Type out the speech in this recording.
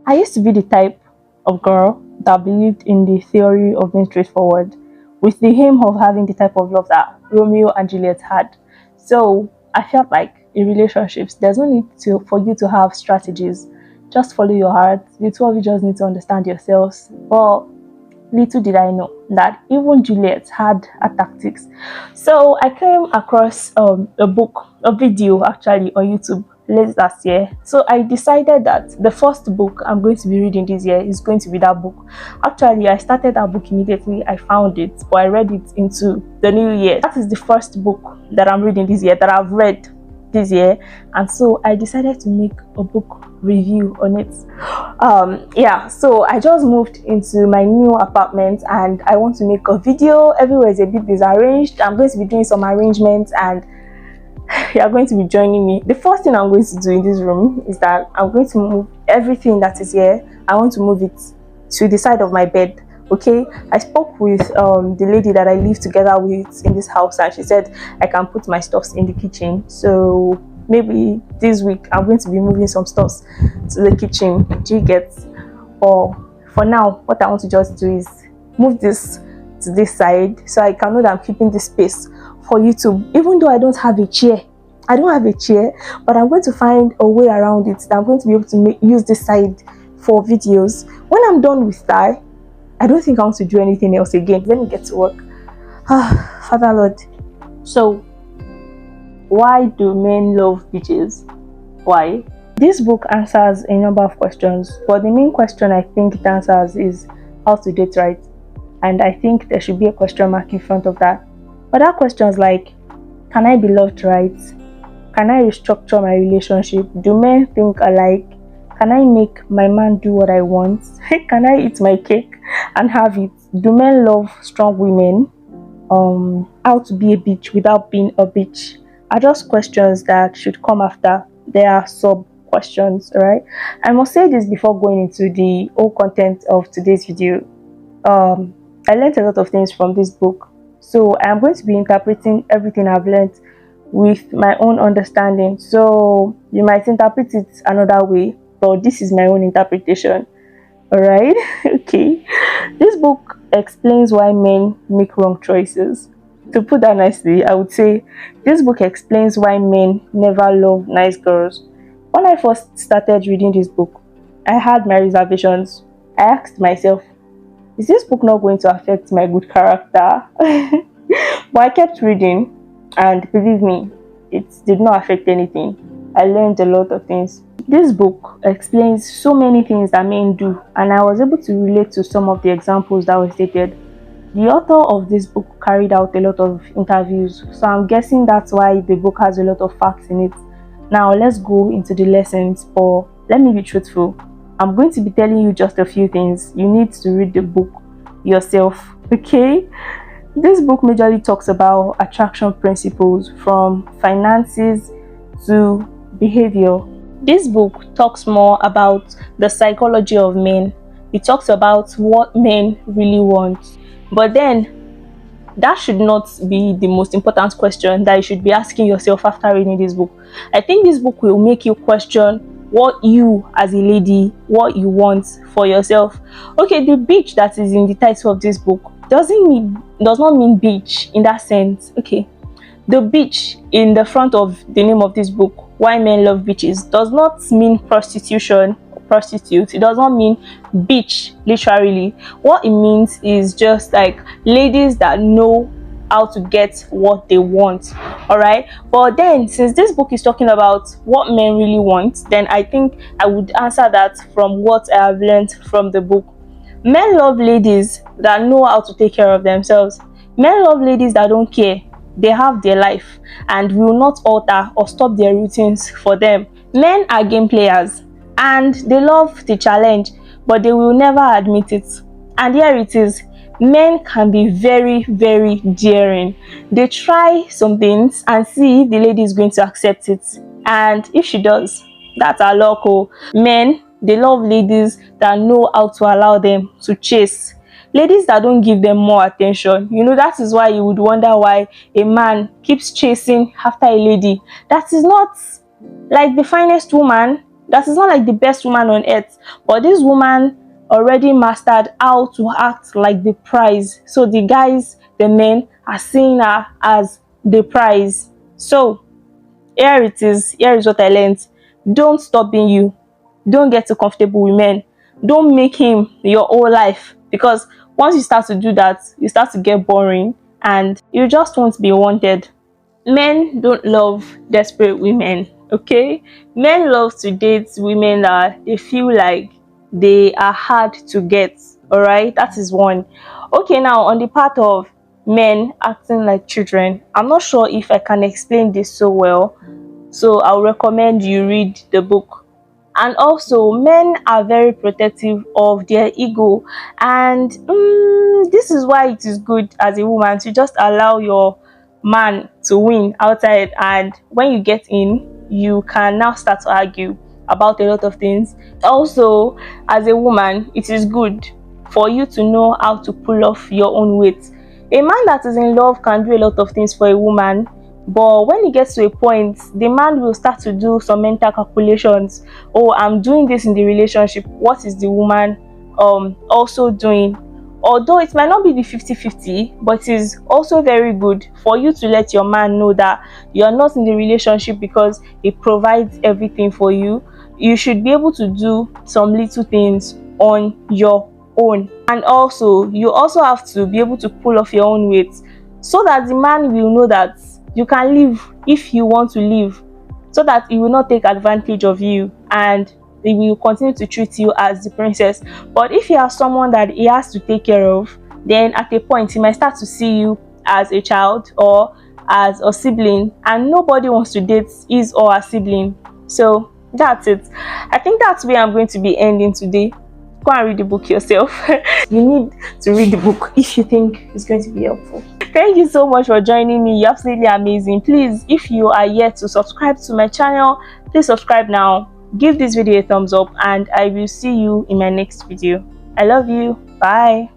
I used to be the type of girl that believed in the theory of being straightforward, with the aim of having the type of love that Romeo and Juliet had. So I felt like in relationships, there's no need for you to have strategies. Just follow your heart. The two of you just need to understand yourselves. But little did I know that even Juliet had her tactics. So I came across a video actually on YouTube late last year. So I decided that the first book I'm going to be reading this year is going to be that book. Actually, I started that book immediately. I found it, but I read it into the new year. That is the first book that I'm reading this year, that I've read this year, and so I decided to make a book review on it. Yeah, so I just moved into my new apartment and I want to make a video. Everywhere is a bit disarranged. I'm going to be doing some arrangements and you are going to be joining me. The first thing I'm going to do in this room is that I'm going to move everything that is here. I want to move it to the side of my bed. Okay, I spoke with the lady that I live together with in this house, and she said I can put my stuffs in the kitchen. So maybe this week I'm going to be moving some stuffs to the kitchen. Do you get? Or for now, what I want to just do is move this to this side so I can know that I'm keeping this space for YouTube. Even though I don't have a chair, but I'm going to find a way around it that I'm going to be able to use this side for videos. When I'm done with that, I don't think I want to do anything else again. Let me get to work. Father Lord. So, why do men love beaches? Why? This book answers a number of questions, but the main question I think it answers is how to date right. And I think there should be a question mark in front of that. Other questions like, can I be loved right? Can I restructure my relationship? Do men think alike? Can I make my man do what I want? Can I eat my cake and have it? Do men love strong women? How to be a bitch without being a bitch? Are just questions that should come after. There are sub questions, right? I must say this before going into the whole content of today's video. I learned a lot of things from this book. So I'm going to be interpreting everything I've learned with my own understanding. So you might interpret it another way, but this is my own interpretation. Alright? Okay. This book explains why men make wrong choices. To put that nicely, I would say this book explains why men never love nice girls. When I first started reading this book, I had my reservations. I asked myself, is this book not going to affect my good character? But I kept reading, and believe me, it did not affect anything. I learned a lot of things. This book explains so many things that men do, and I was able to relate to some of the examples that were stated. The author of this book carried out a lot of interviews, so I'm guessing that's why the book has a lot of facts in it. Now let's go into the lessons, but let me be truthful. I'm going to be telling you just a few things. You need to read the book yourself, okay? This book majorly talks about attraction principles, from finances to behavior. This book talks more about the psychology of men. It talks about what men really want. But then, that should not be the most important question that you should be asking yourself after reading this book. I think this book will make you question what you as a lady, what you want for yourself. Okay, the beach that is in the title of this book does not mean beach in that sense. Okay, the beach in the front of the name of this book, Why Men Love Beaches, does not mean prostitution or prostitute. It does not mean beach literally. What it means is just like ladies that know how to get what they want. All right, but then since this book is talking about what men really want, then I think I would answer that from what I have learned from the book. Men love ladies that know how to take care of themselves. Men love ladies that don't care. They have their life and will not alter or stop their routines for them. Men are game players and they love the challenge, but they will never admit it. And here it is. Men can be very, very daring. They try some things and see if the lady is going to accept it. And if she does, that's a local. Men, they love ladies that know how to allow them to chase. Ladies that don't give them more attention. You know, that is why you would wonder why a man keeps chasing after a lady that is not like the finest woman. That is not like the best woman on earth, but this woman already mastered how to act like the prize. So the guys, the men, are seeing her as the prize. So here it is. Here is what I learned. Don't stop being you. Don't get too comfortable with men. Don't make him your whole life, because once you start to do that, you start to get boring and you just won't be wanted. Men don't love desperate women, okay? Men love to date women that they feel like they are hard to get. All right, that is one. Okay, now on the part of men acting like children, I'm not sure if I can explain this so well, so I'll recommend you read the book. And also, men are very protective of their ego, and this is why it is good as a woman to just allow your man to win outside, and when you get in, you can now start to argue about a lot of things. Also, as a woman, it is good for you to know how to pull off your own weight. A man that is in love can do a lot of things for a woman, but when it gets to a point, the man will start to do some mental calculations. Oh, I'm doing this in the relationship, what is the woman also doing? Although it might not be the 50-50, but it is also very good for you to let your man know that you are not in the relationship because he provides everything for you. You should be able to do some little things on your own. And also, you also have to be able to pull off your own weight, so that the man will know that you can live if you want to live, so that he will not take advantage of you and he will continue to treat you as the princess. But if you are someone that he has to take care of, then at a point he might start to see you as a child or as a sibling, and nobody wants to date his or her sibling. So that's it. I think that's where I'm going to be ending today. Go and read the book yourself. You need to read the book if you think it's going to be helpful. Thank you so much for joining me. You're absolutely amazing. Please, if you are yet to subscribe to my channel, please subscribe now. Give this video a thumbs up, and I will see you in my next video. I love you. Bye.